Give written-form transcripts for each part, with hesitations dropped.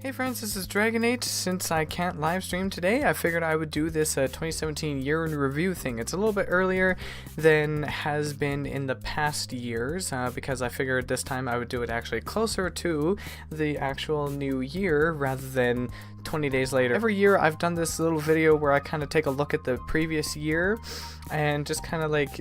Hey friends, this is DragoNate. Since I can't live stream today, I figured I would do this 2017 year in review thing. It's a little bit earlier than has been in the past years because I figured this time I would do it actually closer to the actual new year rather than 20 days later. Every year I've done this little video where I kind of take a look at the previous year and just kind of like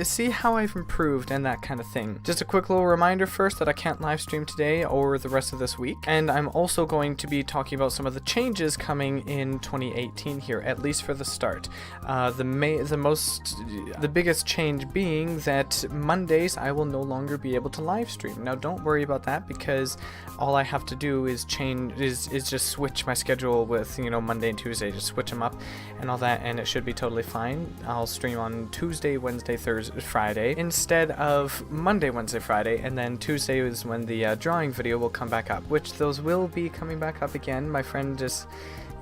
see how I've improved and that kind of thing. Just a quick little reminder first that I can't live stream today or the rest of this week, and I'm also going to be talking about some of the changes coming in 2018 here, at least for the start. The biggest change being that Mondays I will no longer be able to live stream. Now don't worry about that because all I have to do is just switch my schedule with, you know, Monday and Tuesday, just switch them up and all that, and it should be totally fine. I'll stream on Tuesday, Wednesday, Thursday, Friday instead of Monday, Wednesday, Friday, and then Tuesday is when the drawing video will come back up, which those will be coming back up again. My friend just,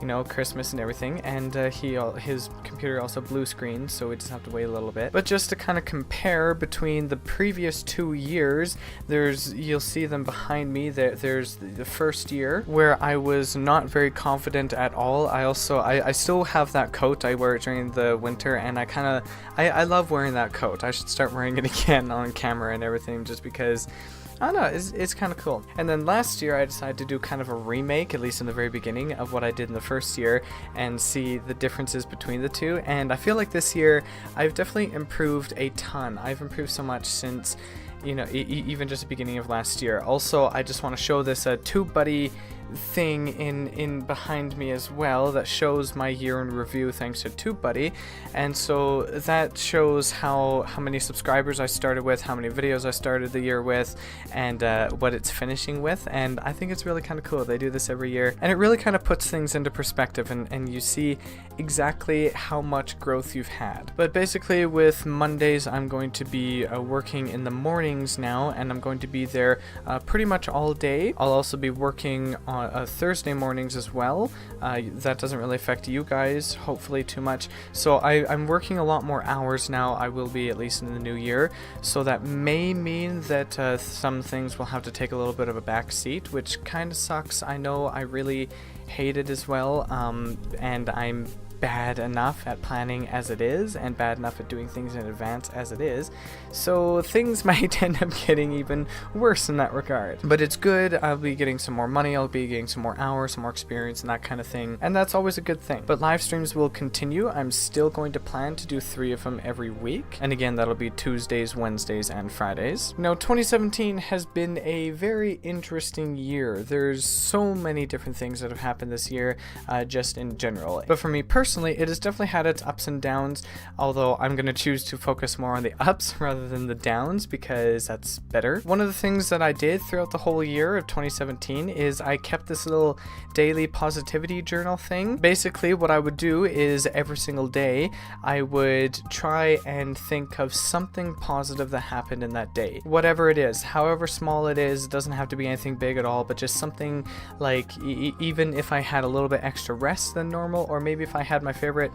you know, Christmas and everything, and his computer also blue screen, so we just have to wait a little bit. But just to kind of compare between the previous 2 years, you'll see them behind me. There's the first year where I was not very confident at all. I still have that coat. I wear it during the winter, and I love wearing that coat. I should start wearing it again on camera and everything, just because I don't know, it's kind of cool. And then last year I decided to do kind of a remake, at least in the very beginning, of what I did in the first year and see the differences between the two. And I feel like this year I've definitely improved a ton. I've improved so much since, you know, even just the beginning of last year. Also, I just want to show this TubeBuddy thing in behind me as well that shows my year in review thanks to TubeBuddy, and so that shows how many subscribers I started with, how many videos I started the year with, and what it's finishing with. And I think it's really kind of cool. They do this every year, and it really kind of puts things into perspective, and you see exactly how much growth you've had. But basically with Mondays I'm going to be working in the mornings now, and I'm going to be there pretty much all day. I'll also be working on Thursday mornings as well. That doesn't really affect you guys, hopefully, too much. So I'm working a lot more hours now. I will be, at least in the new year. So that may mean that some things will have to take a little bit of a back seat, which kind of sucks. I know I really hate it as well, and I'm bad enough at planning as it is, and bad enough at doing things in advance as it is, so things might end up getting even worse in that regard. But it's good. I'll be getting some more money, I'll be getting some more hours, some more experience, and that kind of thing, and that's always a good thing. But live streams will continue. I'm still going to plan to do 3 of them every week, and again, that'll be Tuesdays, Wednesdays, and Fridays. Now, 2017 has been a very interesting year. There's so many different things that have happened this year, just in general. But for me personally, it has definitely had its ups and downs, although I'm going to choose to focus more on the ups rather than the downs because that's better. One of the things that I did throughout the whole year of 2017 is I kept this little daily positivity journal thing. Basically, what I would do is every single day I would try and think of something positive that happened in that day. Whatever it is, however small it is, it doesn't have to be anything big at all, but just something like even if I had a little bit extra rest than normal, or maybe if I had my favorite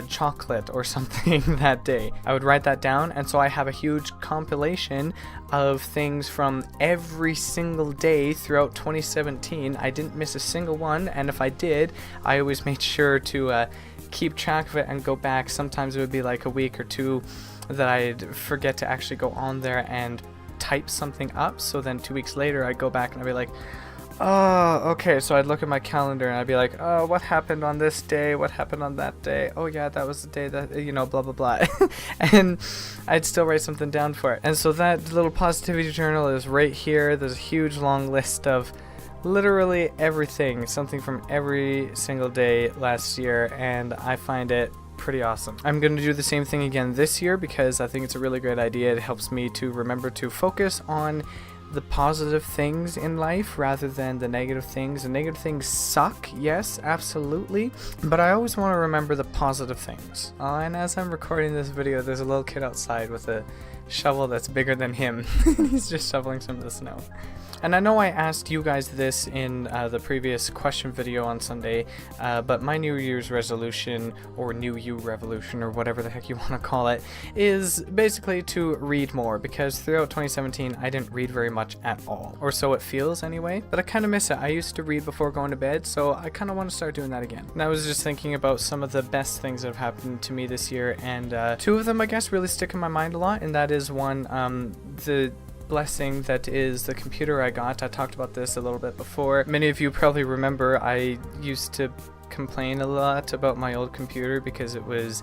chocolate or something that day, I would write that down. And so I have a huge compilation of things from every single day throughout 2017. I didn't miss a single one, and if I did, I always made sure to keep track of it and go back. Sometimes it would be like a week or two that I'd forget to actually go on there and type something up, so then 2 weeks later I'd go back and I'd be like, oh, okay, so I'd look at my calendar and I'd be like, oh, what happened on this day? What happened on that day? Oh yeah, that was the day that, you know, blah, blah, blah. And I'd still write something down for it. And so that little positivity journal is right here. There's a huge long list of literally everything, something from every single day last year, and I find it pretty awesome. I'm going to do the same thing again this year because I think it's a really great idea. It helps me to remember to focus on the positive things in life rather than the negative things. The negative things suck, yes, absolutely, but I always want to remember the positive things. And as I'm recording this video, there's a little kid outside with a shovel that's bigger than him. He's just shoveling some of the snow. And I know I asked you guys this in the previous question video on Sunday, but my New Year's resolution, or New You Revolution, or whatever the heck you want to call it, is basically to read more, because throughout 2017 I didn't read very much at all, or so it feels anyway, but I kind of miss it. I used to read before going to bed, so I kind of want to start doing that again. And I was just thinking about some of the best things that have happened to me this year, and two of them I guess really stick in my mind a lot, and that is one, the blessing that is the computer I got. I talked about this a little bit before. Many of you probably remember I used to complain a lot about my old computer because it was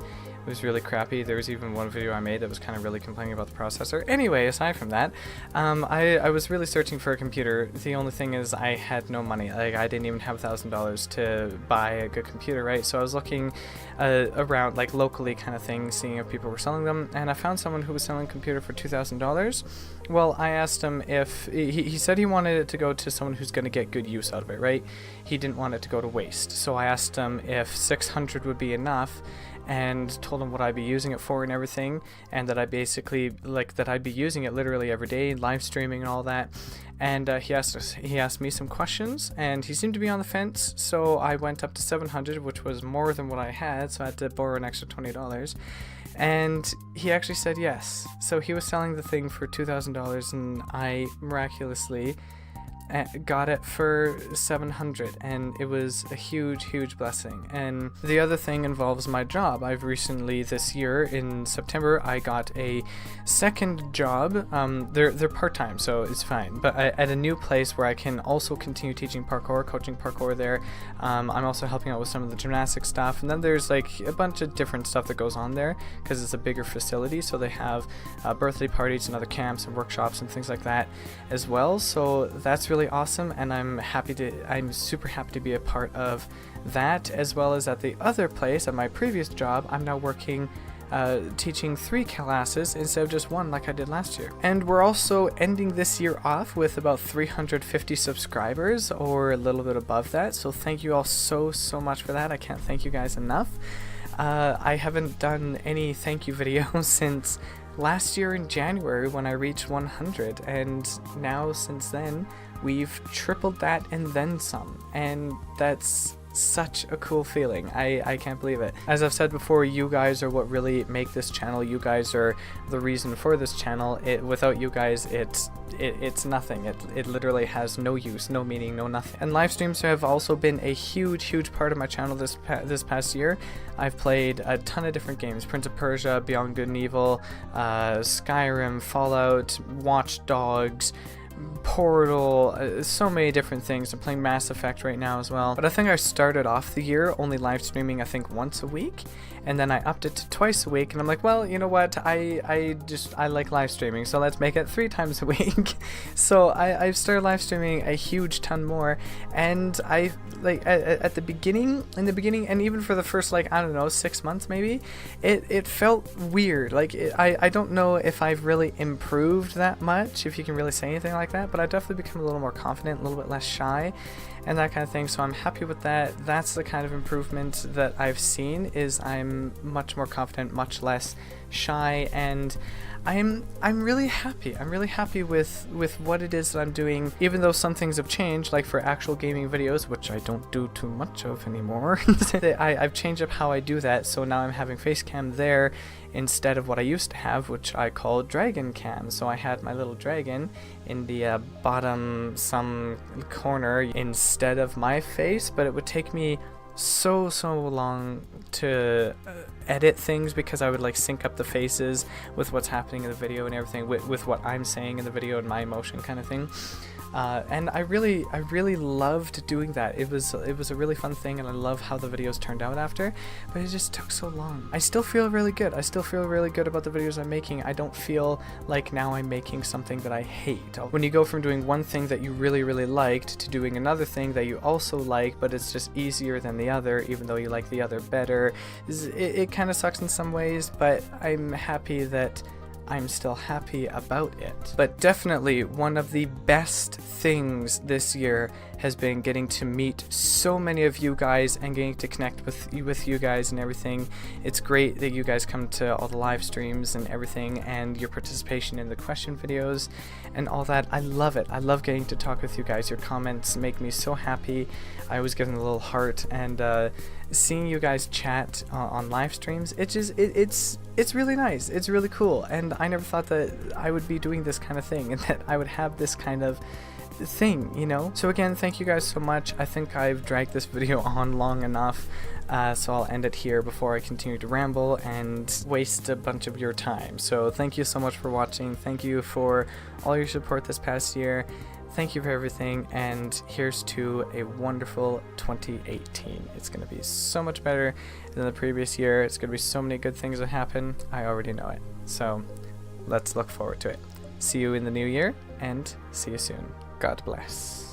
really crappy. There was even one video I made that was kind of really complaining about the processor. Anyway, aside from that, I was really searching for a computer. The only thing is I had no money. Like, I didn't even have $1,000 to buy a good computer, right? So I was looking around, like locally kind of thing, seeing if people were selling them, and I found someone who was selling a computer for $2,000. Well, I asked him if, he said he wanted it to go to someone who's going to get good use out of it, right? He didn't want it to go to waste. So I asked him if 600 would be enough, and told him what I'd be using it for and everything, and that I basically, like, that I'd be using it literally every day, live streaming and all that. And he asked me some questions, and he seemed to be on the fence, so I went up to 700, which was more than what I had, so I had to borrow an extra $20. And he actually said yes. So he was selling the thing for $2,000, and I miraculously got it for 700, and it was a huge blessing. And the other thing involves my job. I've recently, this year in September, I got a second job. They're part-time, so it's fine, but at a new place where I can also continue teaching parkour, coaching parkour there. I'm also helping out with some of the gymnastics stuff, and then there's like a bunch of different stuff that goes on there because it's a bigger facility, so they have birthday parties and other camps and workshops and things like that as well. So that's really awesome, and I'm super happy to be a part of that, as well as at the other place, at my previous job. I'm now working teaching 3 classes instead of just 1 like I did last year. And we're also ending this year off with about 350 subscribers, or a little bit above that, so thank you all so much for that. I can't thank you guys enough. I haven't done any thank you videos since last year in January when I reached 100, and now since then we've tripled that and then some, and that's such a cool feeling. I can't believe it. As I've said before, you guys are what really make this channel. You guys are the reason for this channel. Without you guys, it's nothing. It literally has no use, no meaning, no nothing. And live streams have also been a huge part of my channel this past year. I've played a ton of different games: Prince of Persia, Beyond Good and Evil, Skyrim, Fallout, Watch Dogs, Portal, so many different things. I'm playing Mass Effect right now as well. But I think I started off the year only live streaming, I think, once a week, and then I upped it to twice a week, and I'm like, well, you know what, I like live streaming, so let's make it 3 times a week. So I've started live streaming a huge ton more, and I like in the beginning, and even for the first, like, I don't know, 6 months maybe, it felt weird. Like, I don't know if I've really improved that much, if you can really say anything like that, but I definitely become a little more confident, a little bit less shy, and that kind of thing. So I'm happy with that. That's the kind of improvement that I've seen, is I'm much more confident, much less shy, and I'm really happy. I'm really happy with what it is that I'm doing, even though some things have changed, like for actual gaming videos, which I don't do too much of anymore. I've changed up how I do that, so now I'm having face cam there instead of what I used to have, which I call dragon cam. So I had my little dragon in the bottom some corner instead of my face, but it would take me so long to edit things because I would like sync up the faces with what's happening in the video and everything, with what I'm saying in the video and my emotion kind of thing. And I really loved doing that. It was a really fun thing, and I love how the videos turned out after, but it just took so long. I still feel really good. I still feel really good about the videos I'm making. I don't feel like now I'm making something that I hate. When you go from doing one thing that you really liked to doing another thing that you also like, but it's just easier than the other, even though you like the other better, it kind of sucks in some ways, but I'm happy that I'm still happy about it. But definitely one of the best things this year has been getting to meet so many of you guys and getting to connect with you guys and everything. It's great that you guys come to all the live streams and everything, and your participation in the question videos and all that. I love it. I love getting to talk with you guys. Your comments make me so happy. I always give them a little heart, and seeing you guys chat on live streams, it's really nice. It's really cool, and I never thought that I would be doing this kind of thing and that I would have this kind of thing, you know? So again, thank you guys so much. I think I've dragged this video on long enough, so I'll end it here before I continue to ramble and waste a bunch of your time. So thank you so much for watching. Thank you for all your support this past year. Thank you for everything, and here's to a wonderful 2018. It's going to be so much better than the previous year. It's going to be so many good things that happen. I already know it. So let's look forward to it. See you in the new year, and see you soon. God bless.